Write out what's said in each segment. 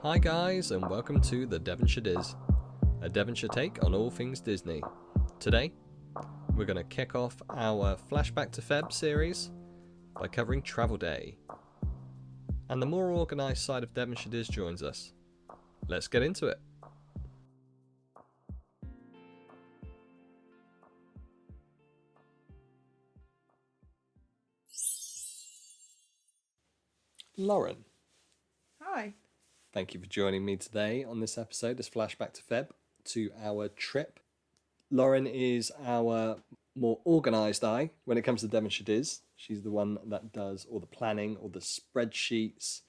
Hi guys, and welcome to the Devonshire Dis, a Devonshire take on all things Disney. Today, we're going to kick off our Flashback to Feb series by covering Travel Day. And the more organised side of Devonshire Dis joins us. Let's get into it. Lauren. Hi. Thank you for joining me today on this episode, this Flashback to Feb, to our trip. Lauren is our more organised eye when it comes to Devonshire Dis. She's the one that does all the planning, all the spreadsheets,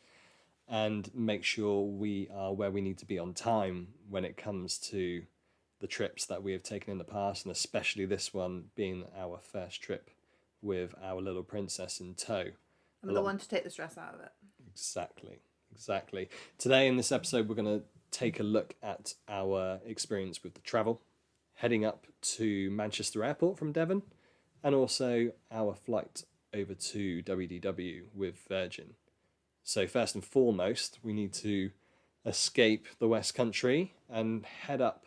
and make sure we are where we need to be on time when it comes to the trips that we have taken in the past, and especially this one being our first trip with our little princess in tow. I'm the one to take the stress out of it. Exactly. Today in this episode, we're going to take a look at our experience with the travel, heading up to Manchester Airport from Devon, and also our flight over to WDW with Virgin. So first and foremost, we need to escape the West Country and head up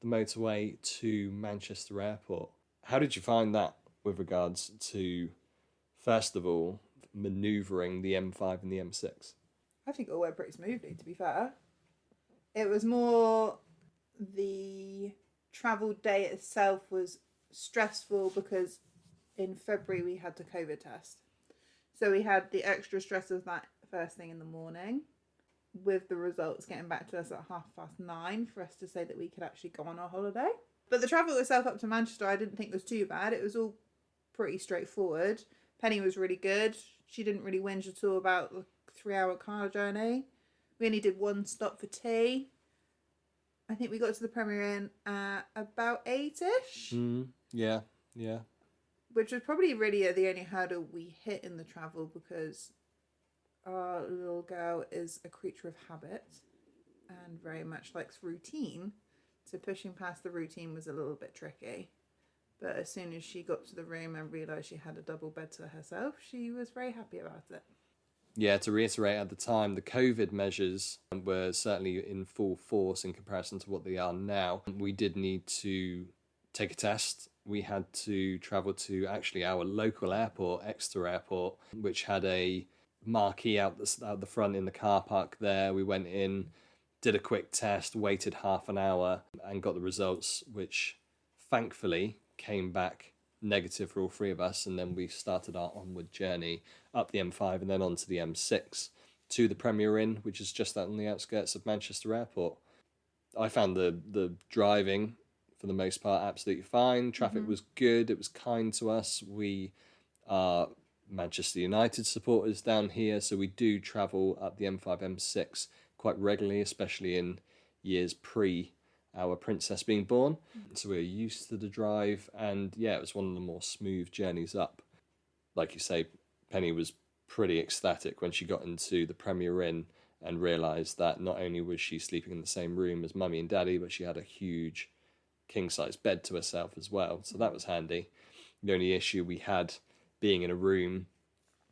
the motorway to Manchester Airport. How did you find that with regards to, first of all, manoeuvring the M5 and the M6? I think it all went pretty smoothly, to be fair. It was more the travel day itself was stressful because in February we had the COVID test. So we had the extra stress of that first thing in the morning with the results getting back to us at 9:30 for us to say that we could actually go on our holiday. But the travel itself up to Manchester I didn't think was too bad. It was all pretty straightforward. Penny was really good. She didn't really whinge at all about the 3-hour car journey. We only did one stop for tea. I think we got to the Premier Inn at about 8ish. Yeah. Which was probably really the only hurdle we hit in the travel because our little girl is a creature of habit and very much likes routine. So pushing past the routine was a little bit tricky. But as soon as she got to the room and realised she had a double bed to herself, she was very happy about it. Yeah, to reiterate, at the time, the COVID measures were certainly in full force in comparison to what they are now. We did need to take a test. We had to travel to actually our local airport, Exeter Airport, which had a marquee out the front in the car park there. We went in, did a quick test, waited half an hour and got the results, which thankfully came back negative for all three of us, and then we started our onward journey up the M5 and then onto the M6 to the Premier Inn, which is just out on the outskirts of Manchester Airport. I found the driving, for the most part, absolutely fine. Traffic was good. It was kind to us. We are Manchester United supporters down here, so we do travel up the M5, M6 quite regularly, especially in years pre our princess being born. So we're used to the drive, and yeah, it was one of the more smooth journeys up. Like you say, Penny was pretty ecstatic when she got into the Premier Inn and realised that not only was she sleeping in the same room as Mummy and Daddy, but she had a huge king-size bed to herself as well, so that was handy. The only issue we had being in a room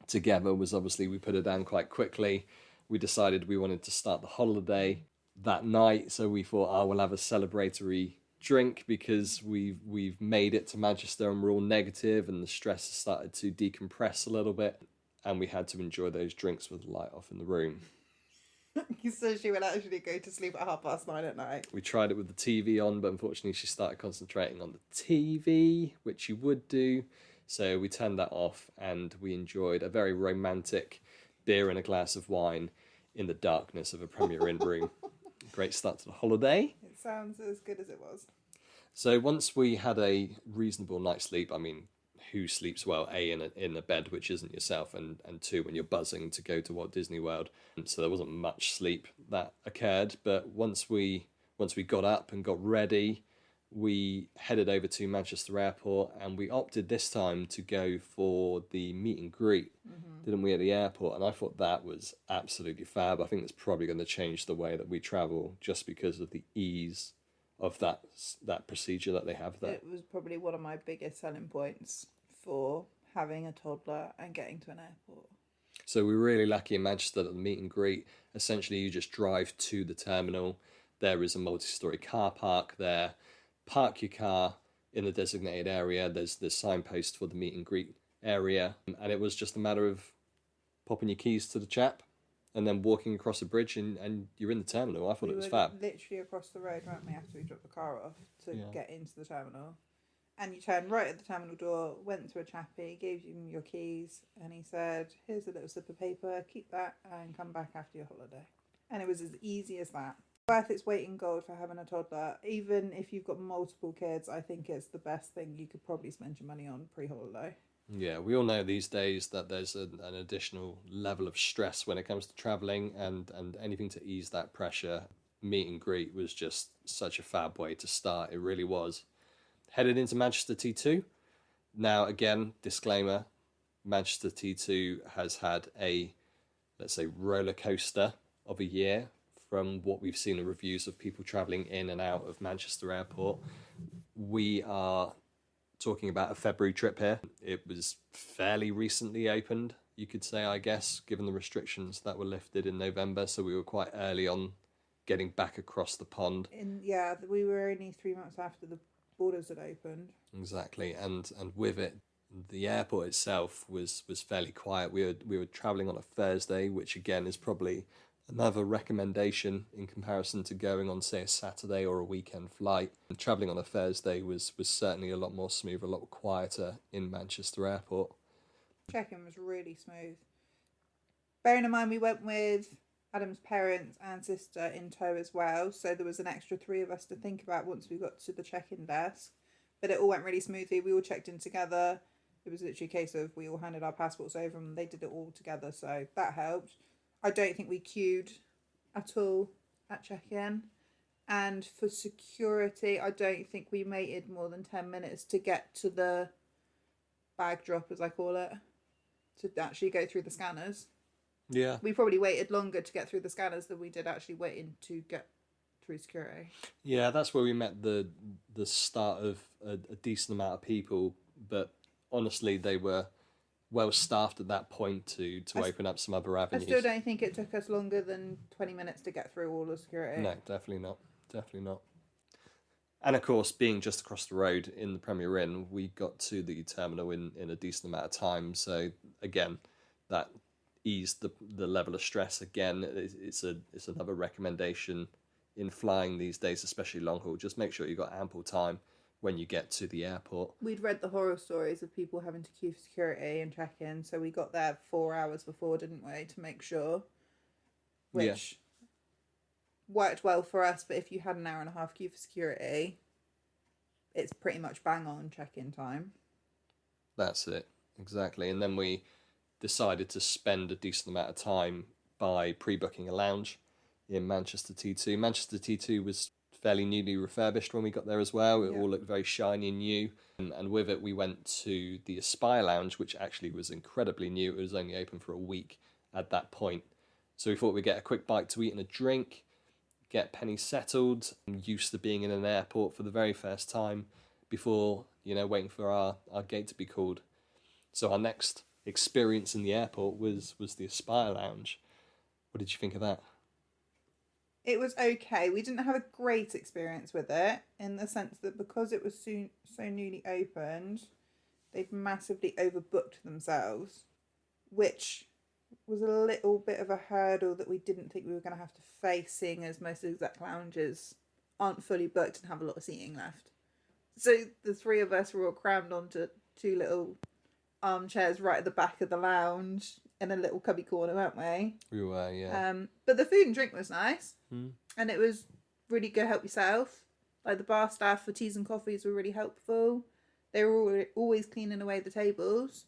together was obviously we put her down quite quickly. We decided we wanted to start the holiday that night, so we thought, we'll have a celebratory drink because we've made it to Manchester and we're all negative and the stress has started to decompress a little bit, and we had to enjoy those drinks with the light off in the room. So she would actually go to sleep at 9:30 at night. We tried it with the TV on, but unfortunately she started concentrating on the TV, which she would do, so we turned that off and we enjoyed a very romantic beer and a glass of wine in the darkness of a Premier Inn room. Great start to the holiday. It sounds as good as it was. So once we had a reasonable night's sleep, I mean, who sleeps well, A, in a bed which isn't yourself, and two, when you're buzzing to go to Walt Disney World. So there wasn't much sleep that occurred, but once we got up and got ready, we headed over to Manchester Airport, and we opted this time to go for the meet and greet, didn't we, at the airport? And I thought that was absolutely fab. I think it's probably going to change the way that we travel just because of the ease of that procedure that they have there. It was probably one of my biggest selling points for having a toddler and getting to an airport. So we were really lucky in Manchester that the meet and greet, essentially you just drive to the terminal. There is a multi-storey car park there. Park your car in the designated area. There's the signpost for the meet and greet area. And it was just a matter of popping your keys to the chap and then walking across the bridge and you're in the terminal. I thought it was fab. Literally across the road, weren't we, after we dropped the car off to Yeah. get into the terminal. And you turned right at the terminal door, went to a chappie, gave him your keys, and he said, here's a little slip of paper, keep that and come back after your holiday. And it was as easy as that. Worth its weight in gold for having a toddler. Even if you've got multiple kids, I think it's the best thing you could probably spend your money on pre-holiday. Yeah, we all know these days that there's an additional level of stress when it comes to travelling and anything to ease that pressure. Meet and greet was just such a fab way to start. It really was. Headed into Manchester T2. Now, again, disclaimer, Manchester T2 has had a, let's say, roller coaster of a year from what we've seen in reviews of people travelling in and out of Manchester Airport. We are talking about a February trip here. It was fairly recently opened, you could say, I guess, given the restrictions that were lifted in November. So we were quite early on getting back across the pond. We were only 3 months after the borders had opened. Exactly, and with it, the airport itself was fairly quiet. We were travelling on a Thursday, which again is probably another recommendation in comparison to going on, say, a Saturday or a weekend flight. And travelling on a Thursday was certainly a lot more smooth, a lot quieter in Manchester Airport. Check-in was really smooth. Bearing in mind we went with Adam's parents and sister in tow as well, so there was an extra 3 of us to think about once we got to the check-in desk. But it all went really smoothly. We all checked in together. It was literally a case of we all handed our passports over and they did it all together, so that helped. I don't think we queued at all at check-in. And for security, I don't think we waited more than 10 minutes to get to the bag drop, as I call it, to actually go through the scanners. Yeah. We probably waited longer to get through the scanners than we did actually waiting to get through security. Yeah, that's where we met the start of a decent amount of people, but honestly, they were well staffed at that point to open up some other avenues. I still don't think it took us longer than 20 minutes to get through all the security. No, definitely not. Definitely not. And of course, being just across the road in the Premier Inn, we got to the terminal in a decent amount of time. So again, that eased the level of stress. Again, it's another recommendation in flying these days, especially long haul. Just make sure you've got ample time when you get to the airport. We'd read the horror stories of people having to queue for security and check in, so we got there 4 hours before, didn't we, to make sure, which worked well for us. But if you had an hour and a half queue for security, it's pretty much bang on check-in time. That's it, exactly. And then we decided to spend a decent amount of time by pre-booking a lounge in Manchester T2. Manchester T2 was fairly newly refurbished when we got there as well. It all looked very shiny and new. And with it, we went to the Aspire Lounge, which actually was incredibly new. It was only open for a week at that point. So we thought we'd get a quick bite to eat and a drink, get pennies settled. I'm used to being in an airport for the very first time before, waiting for our gate to be called. So our next experience in the airport was the Aspire Lounge. What did you think of that? It was okay. We didn't have a great experience with it in the sense that because it was so newly opened, they've massively overbooked themselves, which was a little bit of a hurdle that we didn't think we were going to have to face, seeing as most exec lounges aren't fully booked and have a lot of seating left. So the 3 of us were all crammed onto 2 little armchairs right at the back of the lounge in a little cubby corner, weren't we? We were, yeah. But the food and drink was nice. And it was really good help yourself. Like the bar staff for teas and coffees were really helpful. They were always cleaning away the tables.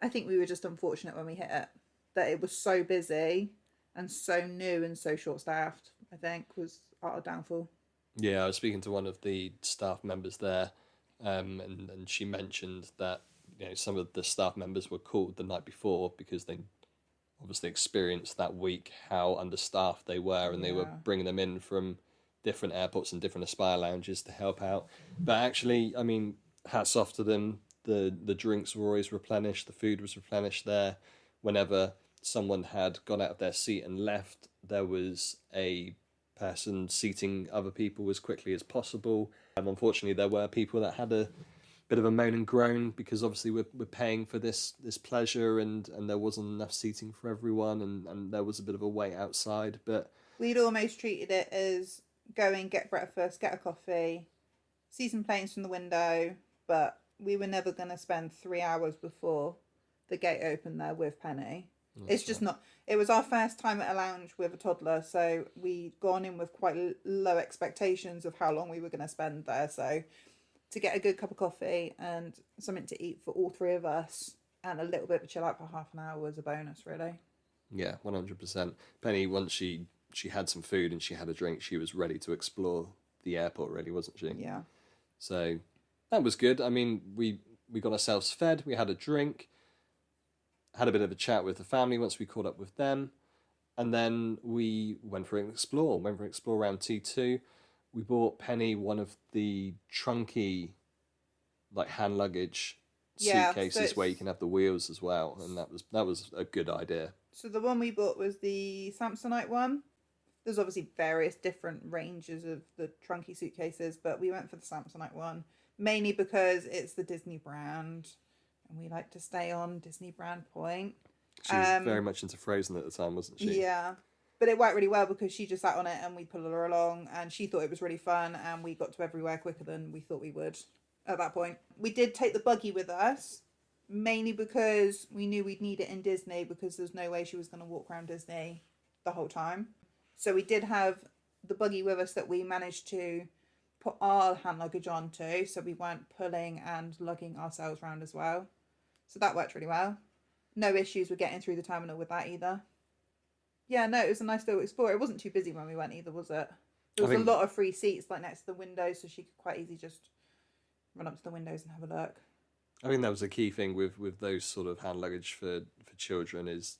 I think we were just unfortunate when we hit it, that it was so busy and so new and so short-staffed, I think, was our downfall. Yeah, I was speaking to one of the staff members there, and she mentioned that some of the staff members were called the night before because they obviously experienced that week how understaffed they were, and they were bringing them in from different airports and different Aspire lounges to help out. But actually, I mean, hats off to them. The drinks were always replenished, the food was replenished there. Whenever someone had got out of their seat and left, there was a person seating other people as quickly as possible. Unfortunately, there were people that had a bit of a moan and groan because obviously we're paying for this pleasure, and there wasn't enough seating for everyone, and there was a bit of a wait outside. But we'd almost treated it as go and get breakfast, get a coffee, see some planes from the window, but we were never going to spend 3 hours before the gate opened there with Penny. It's just not. It was our first time at a lounge with a toddler, so we'd gone in with quite low expectations of how long we were going to spend there. So to get a good cup of coffee and something to eat for all three of us and a little bit of a chill out for half an hour was a bonus, really. Yeah, 100%. Penny, once she had some food and she had a drink, she was ready to explore the airport, really, wasn't she? Yeah. So that was good. I mean, we got ourselves fed, we had a drink, had a bit of a chat with the family once we caught up with them, and then we went for an explore around T2. We bought Penny one of the trunky, like, hand luggage suitcases where you can have the wheels as well, and that was a good idea. So the one we bought was the Samsonite one. There's obviously various different ranges of the trunky suitcases, but we went for the Samsonite one, mainly because it's the Disney brand, and we like to stay on Disney brand point. She was very much into Frozen at the time, wasn't she? Yeah. But it worked really well because she just sat on it and we pulled her along, and she thought it was really fun, and we got to everywhere quicker than we thought we would at that point. We did take the buggy with us, mainly because we knew we'd need it in Disney because there's no way she was going to walk around Disney the whole time. So we did have the buggy with us that we managed to put our hand luggage onto, so we weren't pulling and lugging ourselves around as well. So that worked really well. No issues with getting through the terminal with that either. Yeah, no, it was a nice little explore. It wasn't too busy when we went either, was it? There was a lot of free seats like next to the windows, so she could quite easily just run up to the windows and have a look. I think that was a key thing with those sort of hand luggage for children is,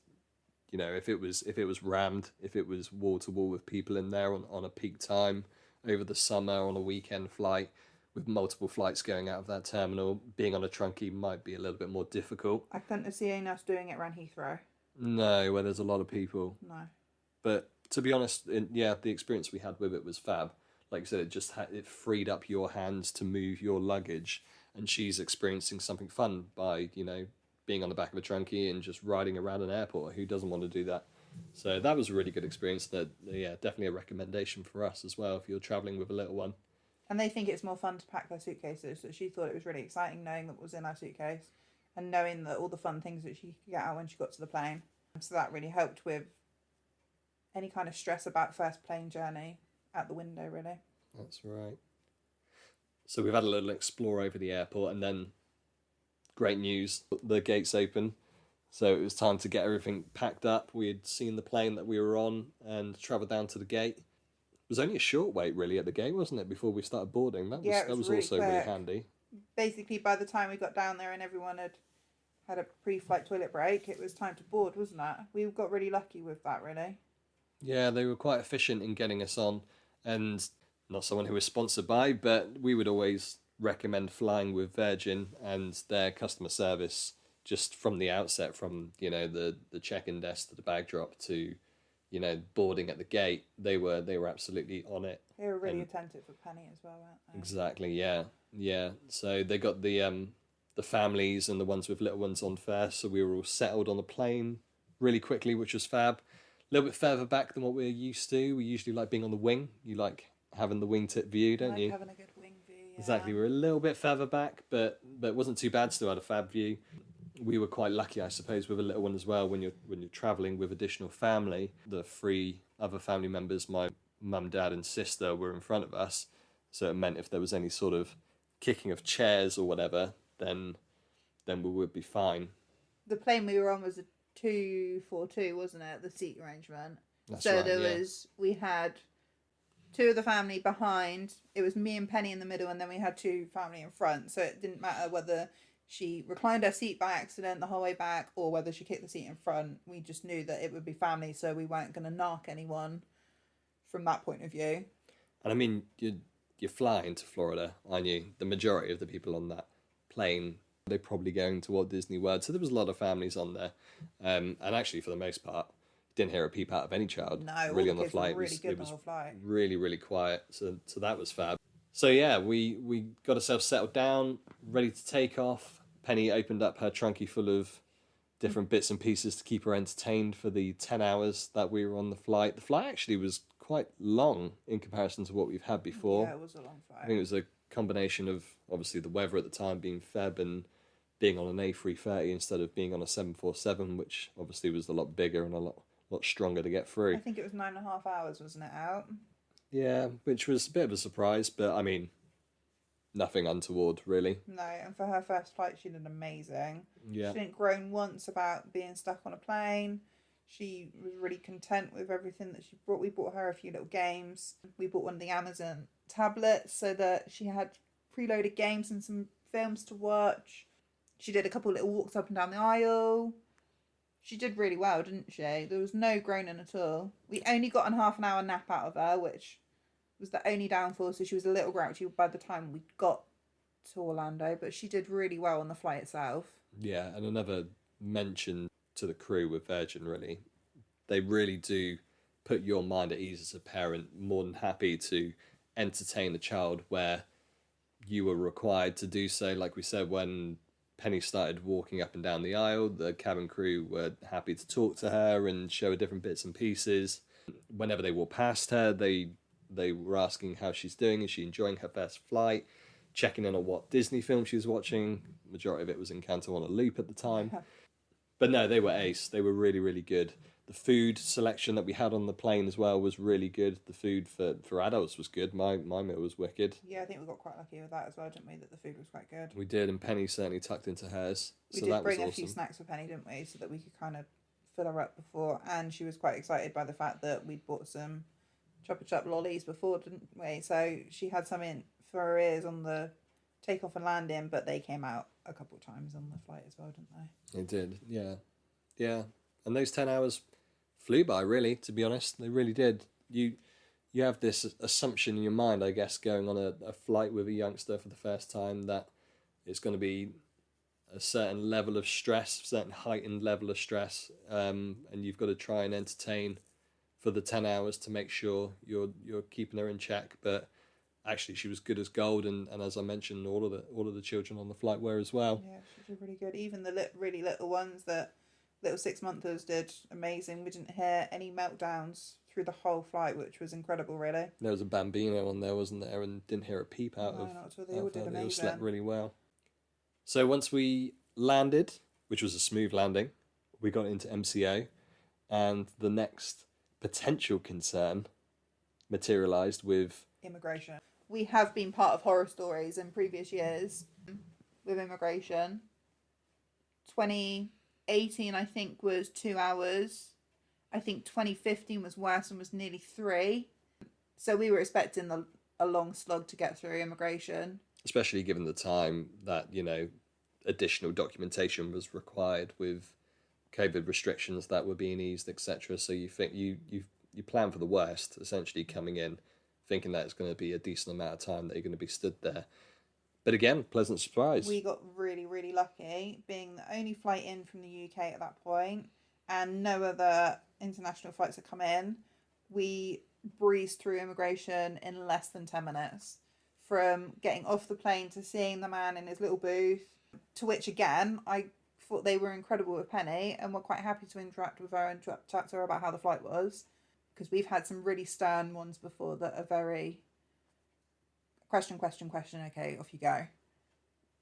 you know, if it was rammed, if it was wall to wall with people in there on a peak time over the summer on a weekend flight with multiple flights going out of that terminal, being on a trunky might be a little bit more difficult. I couldn't have seen us doing it around Heathrow. No, where there's a lot of people. No. But to be honest, the experience we had with it was fab. Like I said, it freed up your hands to move your luggage, and she's experiencing something fun by, you know, being on the back of a trunky and just riding around an airport. Who doesn't want to do that? So that was a really good experience. That, yeah, definitely a recommendation for us as well if you're travelling with a little one. And they think it's more fun to pack their suitcases, so she thought it was really exciting knowing that was in our suitcase and knowing that all the fun things that she could get out when she got to the plane. So that really helped with any kind of stress about first plane journey out the window, really. That's right. So we've had a little explore over the airport, and then great news, the gates open. So it was time to get everything packed up. We had seen the plane that we were on and travelled down to the gate. It was only a short wait, really, at the gate, wasn't it, before we started boarding? That was really also quick. Really handy. Basically, by the time we got down there and everyone had a pre-flight toilet break, it was time to board, wasn't it? We got really lucky with that, really. Yeah, they were quite efficient in getting us on, and not someone who was sponsored by, but we would always recommend flying with Virgin, and their customer service, just from the outset, from, you know, the check-in desk to the bag drop to, you know, boarding at the gate, they were absolutely on it. They were really attentive for Penny as well, weren't they? Exactly, yeah. So they got the families and the ones with little ones on first, so we were all settled on the plane really quickly, which was fab. A little bit further back than what we're used to. We usually like being on the wing. You like having the wingtip view, don't you? Having a good wing view, yeah. Exactly. We're a little bit further back, but it wasn't too bad. Still had a fab view. We were quite lucky, I suppose, with a little one as well. When you're travelling with additional family, the 3 other family members, my mum, dad, and sister, were in front of us. So it meant if there was any sort of kicking of chairs or whatever, then we would be fine. The plane we were on was a 242, wasn't it? The seat arrangement. That's so right, we had 2 of the family behind. It was me and Penny in the middle, and then we had 2 family in front. So it didn't matter whether she reclined her seat by accident the whole way back or whether she kicked the seat in front. We just knew that it would be family, so we weren't going to narc anyone from that point of view. And I mean, you're flying to Florida, aren't you? The majority of the people on that plane They're probably going to Walt Disney World. So there was a lot of families on there. And actually, for the most part, didn't hear a peep out of any child. No, really all on the kids flight. were really good It on was the whole flight. really, really quiet. So that was fab. So yeah, we got ourselves settled down, ready to take off. Penny opened up her trunky full of different bits and pieces to keep her entertained for the 10 hours that we were on the flight. The flight actually was quite long in comparison to what we've had before. Yeah, it was a long flight. I think it was a combination of obviously the weather at the time being Feb and being on an A330 instead of being on a 747, which obviously was a lot bigger and a lot stronger to get through. I think it was 9.5 hours, wasn't it, out? Yeah, which was a bit of a surprise, but I mean, nothing untoward, really. No, and for her first flight, she did amazing. Yeah. She didn't groan once about being stuck on a plane. She was really content with everything that she brought. We bought her a few little games. We bought one of the Amazon tablets so that she had preloaded games and some films to watch. She did a couple of little walks up and down the aisle. She did really well, didn't she? There was no groaning at all. We only got a half an hour nap out of her, which was the only downfall, so she was a little grouchy by the time we got to Orlando, but she did really well on the flight itself. Yeah, and another mention to the crew with Virgin, really. They really do put your mind at ease as a parent, more than happy to entertain a child where you were required to do so. Like we said, when Penny started walking up and down the aisle, the cabin crew were happy to talk to her and show her different bits and pieces. Whenever they walked past her, they were asking how she's doing, is she enjoying her first flight, checking in on what Disney film she was watching. Majority of it was Encanto on a loop at the time. But no, they were ace. They were really, really good. The food selection that we had on the plane as well was really good. The food for adults was good. My meal was wicked. Yeah, I think we got quite lucky with that as well, didn't we? That the food was quite good. We did, and Penny certainly tucked into hers. We so did that bring was a few awesome. snacks for Penny, didn't we? So that we could kind of fill her up before. And she was quite excited by the fact that we'd bought some Chopper Chop lollies before, didn't we? So she had some in for her ears on the takeoff and landing, but they came out a couple of times on the flight as well, didn't they? They did, yeah. Yeah. And those 10 hours flew by, really, to be honest. They really did. You have this assumption in your mind, I guess, going on a flight with a youngster for the first time, that it's going to be a certain level of stress, certain heightened level of stress, and you've got to try and entertain for the 10 hours to make sure you're keeping her in check. But actually, she was good as gold, and as I mentioned, all of the children on the flight were as well. Yeah, she did really good. Even the really little ones, that little 6-monthers, did amazing. We didn't hear any meltdowns through the whole flight, which was incredible, really. There was a bambino on there, wasn't there, and didn't hear a peep out of. No, not at all. They all did They all amazing. slept really well. So once we landed, which was a smooth landing, we got into MCO, and the next potential concern materialised with Immigration. We have been part of horror stories in previous years with immigration. 2018, I think, was 2 hours. I think 2015 was worse and was nearly 3. So we were expecting a long slog to get through immigration. especially given the time that, additional documentation was required with COVID restrictions that were being eased, etc. So you think you plan for the worst, essentially coming in, thinking that it's going to be a decent amount of time that you're going to be stood there. But again, pleasant surprise. We got really, really lucky, being the only flight in from the UK at that point, and no other international flights had come in. We breezed through immigration in less than 10 minutes. From getting off the plane to seeing the man in his little booth, to which, again, I thought they were incredible with Penny and were quite happy to interact with her and chat to her about how the flight was. Because we've had some really stern ones before that are very... question, okay, off you go.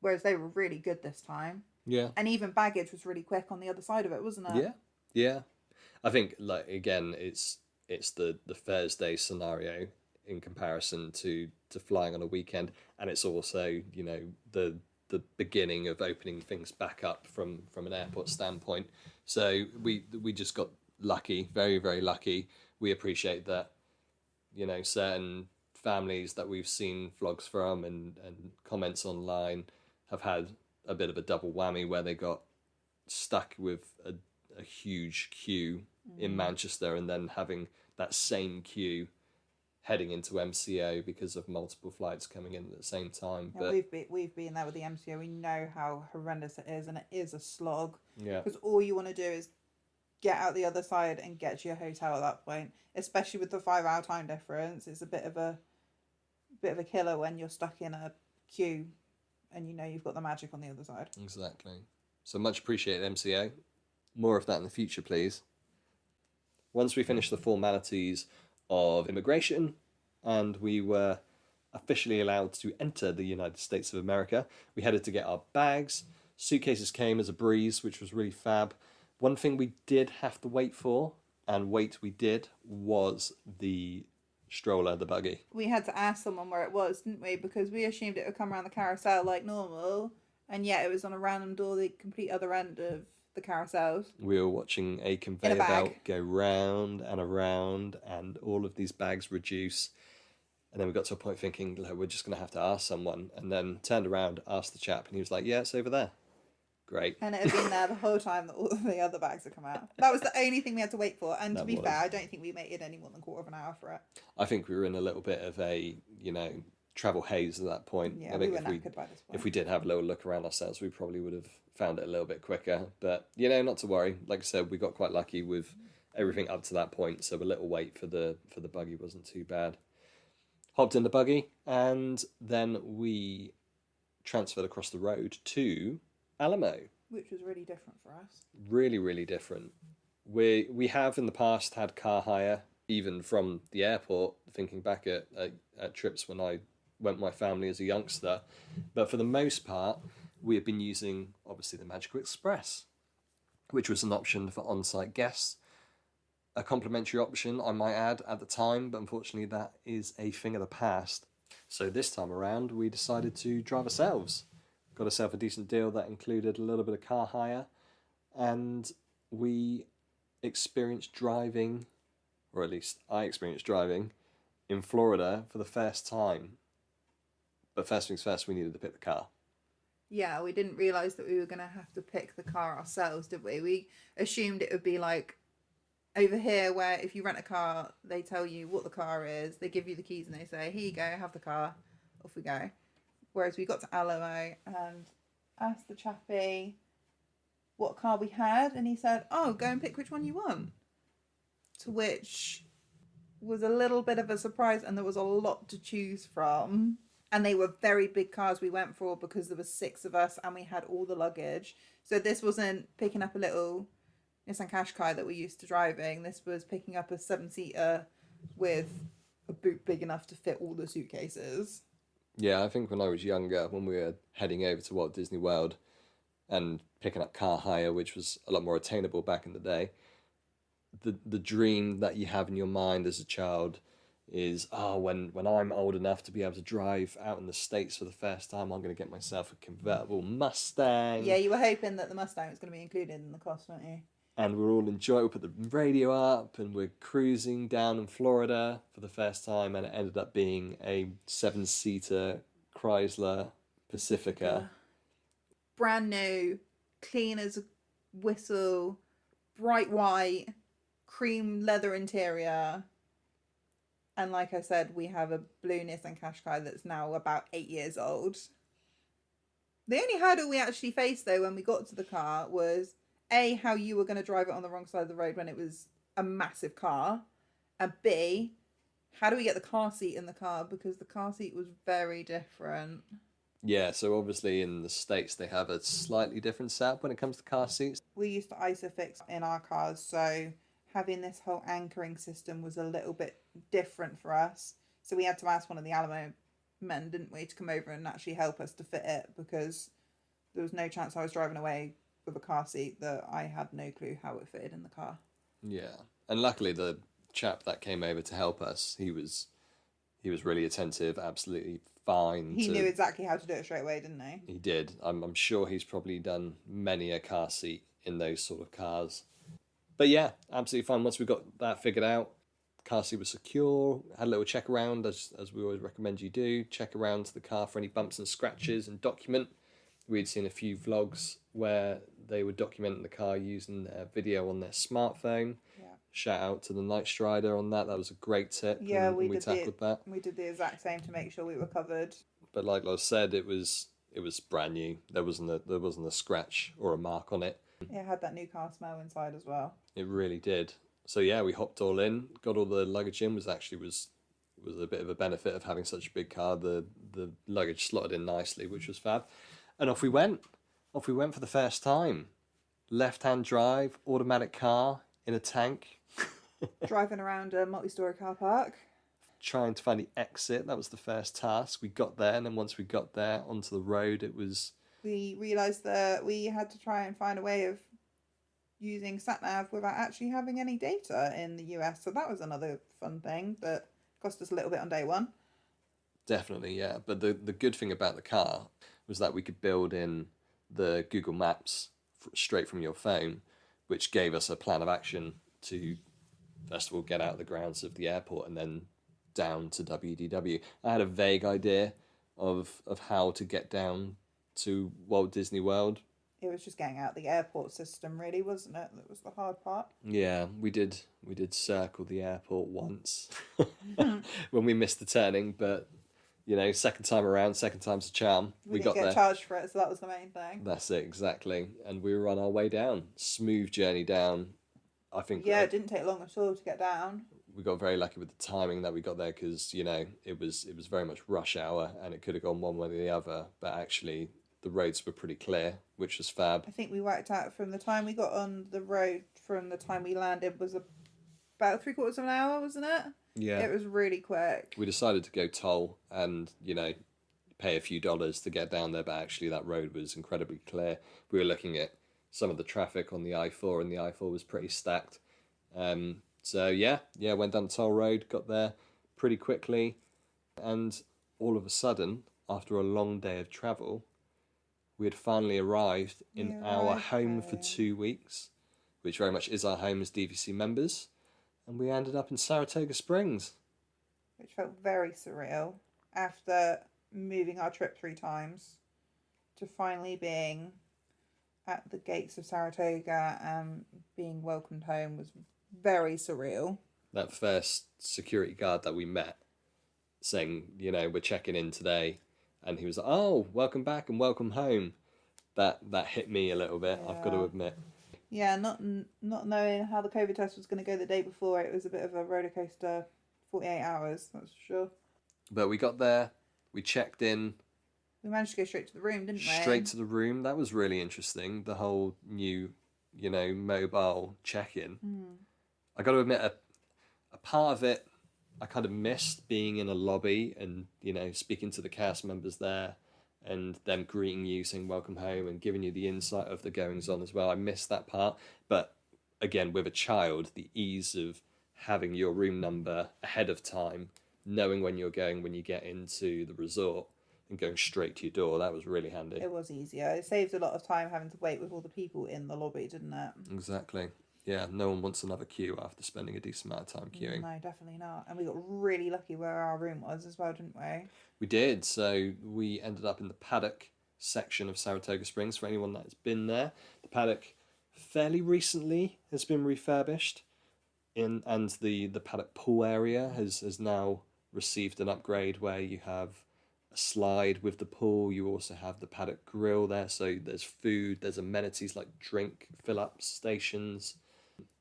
Whereas they were really good this time. Yeah. And even baggage was really quick on the other side of it, wasn't it? Yeah. I think, again, it's the Thursday scenario in comparison to flying on a weekend, and it's also, the beginning of opening things back up from an airport standpoint. So we just got lucky, very, very lucky. We appreciate that, certain families that we've seen vlogs from and comments online have had a bit of a double whammy where they got stuck with a huge queue in Manchester, and then having that same queue heading into MCO because of multiple flights coming in at the same time. Yeah, But we've been there with the MCO. We know how horrendous it is, and it is a slog. yeah, Because all you want to do is get out the other side and get to your hotel at that point. Especially with the 5-hour time difference, it's a bit of a killer when you're stuck in a queue, and you know you've got the magic on the other side. exactly. So much appreciated, MCO. More of that in the future, please. Once we finished the formalities of immigration and we were officially allowed to enter the United States of America, we headed to get our bags. Suitcases came as a breeze, which was really fab. One thing we did have to wait for, and wait we did, was the stroller, the buggy. We had to ask someone where it was, didn't we? Because we assumed it would come around the carousel like normal, and yet it was on a random door, the complete other end of the carousels. We were watching a conveyor belt go round and around, and all of these bags reduce. And then we got to a point thinking, look, we're just going to have to ask someone. And then turned around, asked the chap, and he was like, yeah, it's over there. Great. And it had been there the whole time that all of the other bags had come out. That was the only thing we had to wait for. And to be fair, I don't think we waited any more than a quarter of an hour for it. I think we were in a little bit of a, travel haze at that point. Yeah, I think we were knackered by this point. if we did have a little look around ourselves, we probably would have found it a little bit quicker. But, not to worry. Like I said, we got quite lucky with everything up to that point. So a little wait for the buggy wasn't too bad. Hopped in the buggy, and then we transferred across the road to Alamo. Which was really different for us. Really, really different. We have in the past had car hire, even from the airport, thinking back at trips when I went with my family as a youngster. But for the most part, we have been using, obviously, the Magical Express, which was an option for on-site guests. A complimentary option, I might add, at the time, but unfortunately that is a thing of the past. So this time around, we decided to drive ourselves. Got ourselves a decent deal that included a little bit of car hire, and we experienced driving, or at least I experienced driving, in Florida for the first time. But first things first, we needed to pick the car. Yeah, we didn't realise that we were going to have to pick the car ourselves, did we? We assumed it would be like over here where if you rent a car, they tell you what the car is, they give you the keys and they say, here you go, have the car, off we go. Whereas we got to Alamo and asked the chappie what car we had, and he said, oh, go and pick which one you want. To which was a little bit of a surprise, and there was a lot to choose from. And they were very big cars we went for because there were 6 of us and we had all the luggage. So this wasn't picking up a little Nissan Qashqai that we're used to driving. This was picking up a 7-seater with a boot big enough to fit all the suitcases. Yeah, I think when I was younger, when we were heading over to Walt Disney World and picking up car hire, which was a lot more attainable back in the day, the dream that you have in your mind as a child is, when I'm old enough to be able to drive out in the States for the first time, I'm going to get myself a convertible Mustang. Yeah, you were hoping that the Mustang was going to be included in the cost, weren't you? And we're all enjoying, we put the radio up and we're cruising down in Florida for the first time, and it ended up being a 7-seater Chrysler Pacifica. Brand new, clean as a whistle, bright white, cream leather interior. And like I said, we have a blue Nissan Qashqai that's now about 8 years old. The only hurdle we actually faced, though, when we got to the car was, A, how you were going to drive it on the wrong side of the road when it was a massive car. And B, how do we get the car seat in the car? Because the car seat was very different. Yeah, so obviously in the States they have a slightly different setup when it comes to car seats. We used to ISOFIX in our cars, so having this whole anchoring system was a little bit different for us. So we had to ask one of the Alamo men, didn't we, to come over and actually help us to fit it, because there was no chance I was driving away with a car seat that I had no clue how it fitted in the car. Yeah, and luckily the chap that came over to help us, he was really attentive, absolutely fine. He knew exactly how to do it straight away, didn't he? He did. I'm sure he's probably done many a car seat in those sort of cars. But yeah, absolutely fine. Once we got that figured out, car seat was secure, had a little check around, as we always recommend you do. Check around to the car for any bumps and scratches and document. We'd seen a few vlogs where they were documenting the car using their video on their smartphone, Shout out to the Night Strider on that. That was a great tip. Yeah, and we tackled that. We did the exact same to make sure we were covered. But like I said, it was brand new. There wasn't a scratch or a mark on it. It had that new car smell inside as well. It really did. So yeah, we hopped all in, got all the luggage in. Was a bit of a benefit of having such a big car. The luggage slotted in nicely, which was fab. And off we went. Off we went for the first time. Left-hand drive, automatic car in a tank. Driving around a multi-storey car park. Trying to find the exit. That was the first task. We got there, and then once we got there onto the road, we realised that we had to try and find a way of using sat-nav without actually having any data in the US. So that was another fun thing, but cost us a little bit on day one. Definitely, yeah. But the good thing about the car was that we could build in the Google Maps straight from your phone, which gave us a plan of action to, first of all, get out of the grounds of the airport and then down to WDW. I had a vague idea of how to get down to Walt Disney World. It was just getting out the airport system, really, wasn't it? That was the hard part. Yeah, we did circle the airport once when we missed the turning, but you know, second time's a charm. We got didn't there. get charged for it, so that was the main thing. That's it, exactly. And we were on our way down. Smooth journey down. I think. Yeah, it didn't take long at all to get down. We got very lucky with the timing that we got there because, you know, it was very much rush hour and it could have gone one way or the other. But actually, the roads were pretty clear, which was fab. I think we worked out from the time we got on the road from the time we landed was about 3/4 of an hour, wasn't it? Yeah. It was really quick. We decided to go toll and, you know, pay a few dollars to get down there, but actually that road was incredibly clear. We were looking at some of the traffic on the I-4 and the I-4 was pretty stacked. So yeah, went down the toll road, got there pretty quickly, and all of a sudden, after a long day of travel, we had finally arrived in our home for 2 weeks, which very much is our home as DVC members, and we ended up in Saratoga Springs. Which felt very surreal after moving our trip 3 times to finally being at the gates of Saratoga and being welcomed home was very surreal. That first security guard that we met saying, you know, we're checking in today, and he was like, oh, welcome back and welcome home. That hit me a little bit, I've got to admit. Yeah, not knowing how the COVID test was going to go the day before, it was a bit of a roller coaster 48 hours, that's for sure. But we got there, we checked in. We managed to go straight to the room, didn't we? Straight to the room. That was really interesting. The whole new, you know, mobile check-in. I got to admit, a part of it, I kind of missed being in a lobby and, you know, speaking to the cast members there and them greeting you, saying welcome home and giving you the insight of the goings-on as well. I missed that part. But again, with a child, the ease of having your room number ahead of time, knowing when you're going when you get into the resort, and going straight to your door, that was really handy. It was easier. It saved a lot of time having to wait with all the people in the lobby, didn't it? Exactly. Yeah, no one wants another queue after spending a decent amount of time queuing. No, definitely not. And we got really lucky where our room was as well, didn't we? We did. So we ended up in the paddock section of Saratoga Springs. For anyone that has been there, the paddock fairly recently has been refurbished, and the paddock pool area has now received an upgrade where you have a slide with the pool. You also have the paddock grill there, so there's food, there's amenities like drink fill-up stations.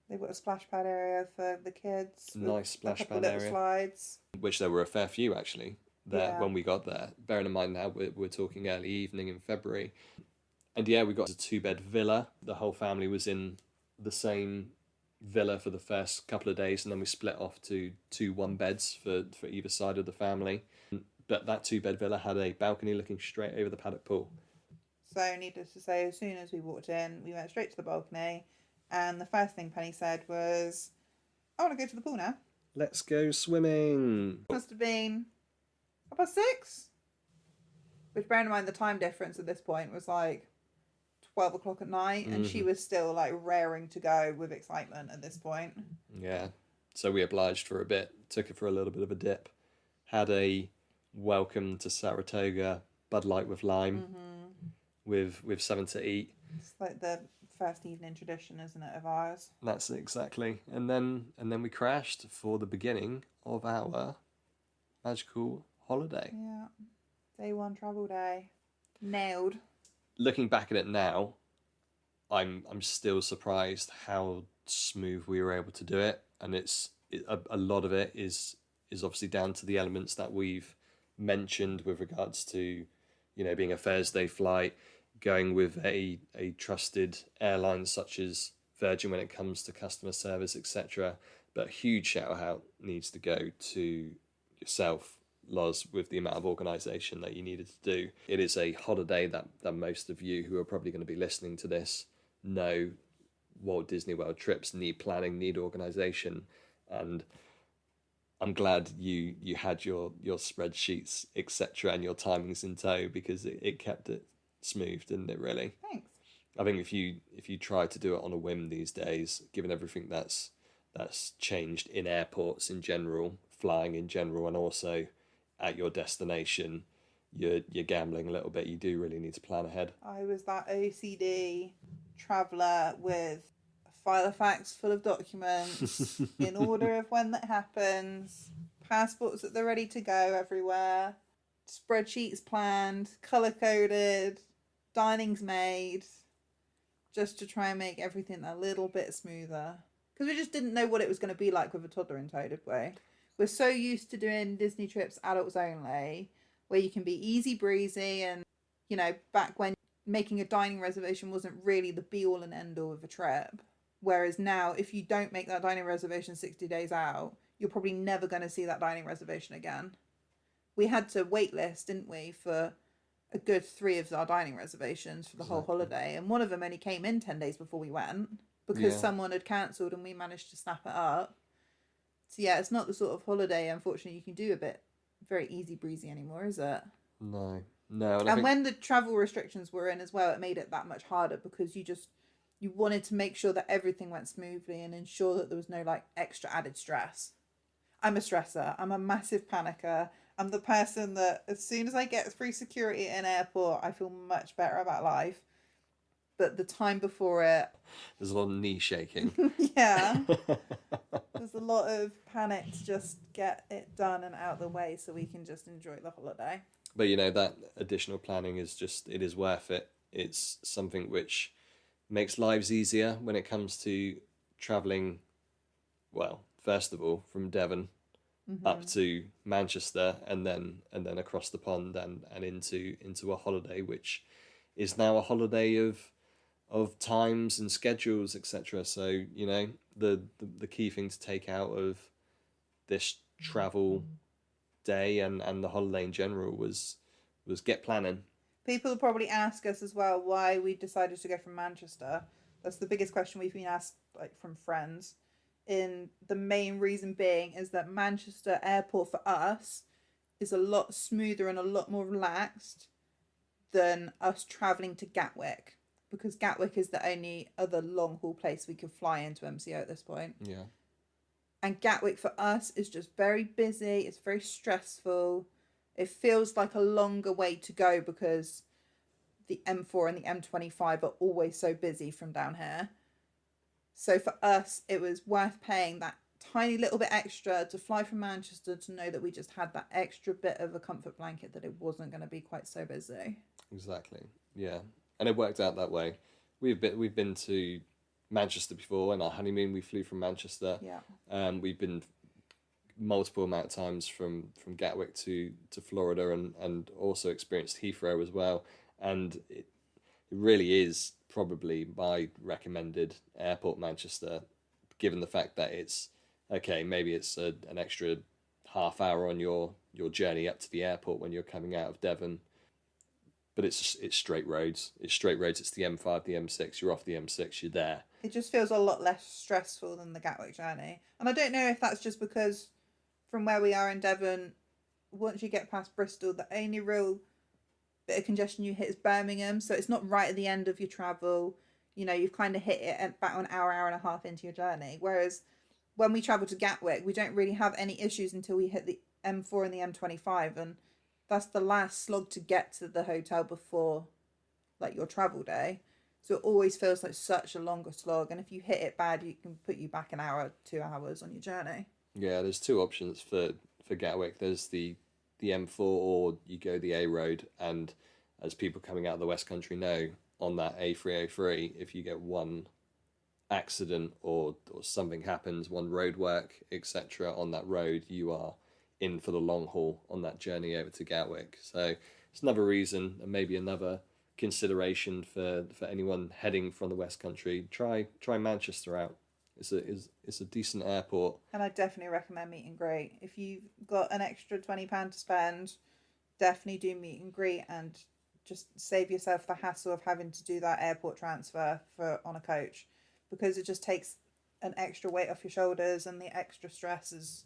They've got a splash pad area for the kids. Nice splash a couple pad little area. Slides. Which there were a fair few actually there when we got there. Bearing in mind now we're talking early evening in February. And yeah, we got a 2-bed villa. The whole family was in the same villa for the first couple of days, and then we split off to 2 1-beds for either side of the family. But that 2-bed villa had a balcony looking straight over the paddock pool. So needless to say, as soon as we walked in, we went straight to the balcony, and the first thing Penny said was, I want to go to the pool now. Let's go swimming. Must have been 6:30. Which, bearing in mind the time difference at this point was like 12 o'clock at night, and she was still like raring to go with excitement at this point. Yeah, so we obliged for a bit, took it for a little bit of a dip, had a welcome to Saratoga Bud Light with lime with something to eat. It's like the first evening tradition, isn't it, of ours? That's it, exactly. And then we crashed for the beginning of our magical holiday. Yeah. Day one travel day. Nailed. Looking back at it now, I'm still surprised how smooth we were able to do it, and a lot of it is obviously down to the elements that we've mentioned with regards to, being a Thursday flight, going with a trusted airline such as Virgin when it comes to customer service, etc. But a huge shout out needs to go to yourself, Loz, with the amount of organisation that you needed to do. It is a holiday that most of you who are probably going to be listening to this know. Walt Disney World trips need planning, need organisation, and I'm glad you had your spreadsheets, etc., and your timings in tow, because it kept it smooth, didn't it, really? Thanks. I think if you try to do it on a whim these days, given everything that's changed in airports in general, flying in general, and also at your destination, you're gambling a little bit. You do really need to plan ahead. I was that OCD traveller with a file of facts full of documents in order of when that happens, passports that they're ready to go everywhere, spreadsheets planned, colour-coded, dinings made, just to try and make everything a little bit smoother. Because we just didn't know what it was going to be like with a toddler in tow, did we? We're so used to doing Disney trips adults only, where you can be easy breezy, and, back when making a dining reservation wasn't really the be-all and end-all of a trip. Whereas now, if you don't make that dining reservation 60 days out, you're probably never going to see that dining reservation again. We had to wait list, didn't we, for a good 3 of our dining reservations for the whole holiday. And one of them only came in 10 days before we went, because someone had cancelled and we managed to snap it up. So yeah, it's not the sort of holiday, unfortunately, you can do a bit very easy breezy anymore, is it? No. And when the travel restrictions were in as well, it made it that much harder, because you wanted to make sure that everything went smoothly and ensure that there was no extra added stress. I'm a stressor. I'm a massive panicker. I'm the person that as soon as I get through security in an airport, I feel much better about life. But the time before it... There's a lot of knee shaking. Yeah. There's a lot of panic to just get it done and out of the way so we can just enjoy the holiday. But, that additional planning it is worth it. It's something which makes lives easier when it comes to travelling, well, first of all, from Devon up to Manchester and then across the pond and into a holiday, which is now a holiday of times and schedules, etc. So, the key thing to take out of this travel day and the holiday in general was get planning. People will probably ask us as well why we decided to go from Manchester. That's the biggest question we've been asked from friends. In the main reason being is that Manchester Airport for us is a lot smoother and a lot more relaxed than us travelling to Gatwick, because Gatwick is the only other long haul place we could fly into MCO at this point. Yeah. And Gatwick for us is just very busy. It's very stressful. It feels like a longer way to go because the M4 and the M25 are always so busy from down here. So for us, it was worth paying that tiny little bit extra to fly from Manchester to know that we just had that extra bit of a comfort blanket, that it wasn't going to be quite so busy. Exactly. Yeah. And it worked out that way. We've been to Manchester before. On our honeymoon, we flew from Manchester. Yeah. We've been multiple amount of times from Gatwick to Florida and also experienced Heathrow as well. And it really is probably my recommended airport, Manchester, given the fact that it's, maybe it's an extra half hour on your journey up to the airport when you're coming out of Devon. But it's straight roads. It's the M5, the M6. You're off the M6, you're there. It just feels a lot less stressful than the Gatwick journey. And I don't know if that's just because from where we are in Devon, once you get past Bristol, the only real bit of congestion you hit is Birmingham. So it's not right at the end of your travel. You've kind of hit it at about an hour and a half into your journey. Whereas when we travel to Gatwick, we don't really have any issues until we hit the M4 and the M25. And that's the last slog to get to the hotel before your travel day. So it always feels like such a longer slog. And if you hit it bad, it can put you back an hour, 2 hours on your journey. Yeah, there's two options for Gatwick. There's the M4, or you go the A road. And as people coming out of the West Country know, on that A303, if you get one accident or something happens, one road work, etc. on that road, you are in for the long haul on that journey over to Gatwick. So it's another reason, and maybe another consideration for anyone heading from the West Country. Try Manchester out. It's a decent airport. And I definitely recommend meet and greet. If you've got an extra £20 to spend, definitely do meet and greet, and just save yourself the hassle of having to do that airport transfer on a coach, because it just takes an extra weight off your shoulders, and the extra stress is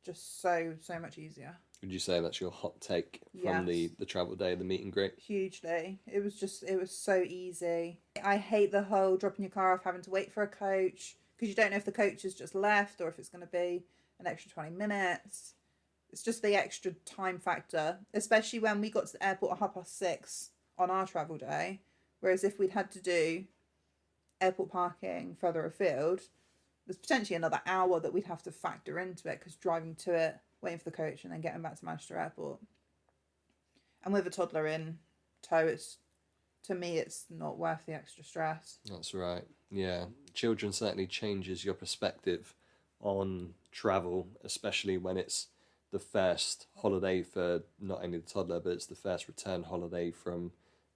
just so much easier. Would you say that's your hot take from the travel day, the meet and greet? Hugely. It was so easy. I hate the whole dropping your car off, having to wait for a coach, because you don't know if the coach has just left or if it's going to be an extra 20 minutes. It's just the extra time factor, especially when we got to the airport at 6:30 on our travel day. Whereas if we'd had to do airport parking further afield, there's potentially another hour that we'd have to factor into it, because driving to it, waiting for the coach, and then getting back to Manchester Airport. And with a toddler in tow, to me, it's not worth the extra stress. That's right. Yeah. Children certainly changes your perspective on travel, especially when it's the first holiday for not only the toddler, but it's the first return holiday from,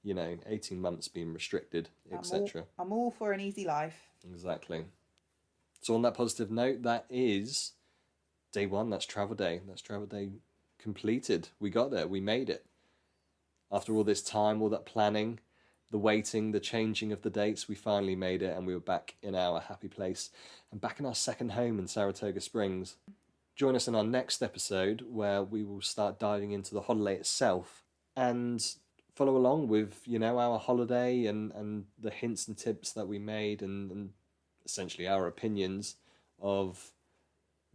18 months being restricted, etc. I'm all for an easy life. Exactly. So on that positive note, that is day one. That's travel day. That's travel day completed. We got there. We made it. After all this time, all that planning, the waiting, the changing of the dates, we finally made it, and we were back in our happy place and back in our second home in Saratoga Springs. Join us in our next episode, where we will start diving into the holiday itself and follow along with, our holiday and the hints and tips that we made, and essentially our opinions of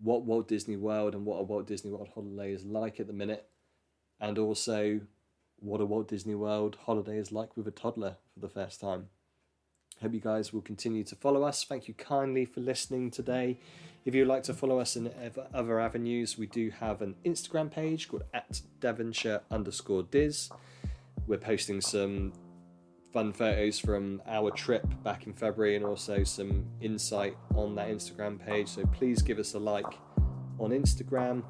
what Walt Disney World and what a Walt Disney World holiday is like at the minute, and also what a Walt Disney World holiday is like with a toddler for the first time. Hope you guys will continue to follow us. Thank you kindly for listening today. If you'd like to follow us in other avenues, we do have an Instagram page called @Devonshire_Dis. We're posting some fun photos from our trip back in February, and also some insight on that Instagram page. So please give us a like on Instagram,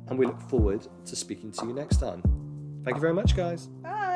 and we look forward to speaking to you next time. Thank you very much, guys. Bye.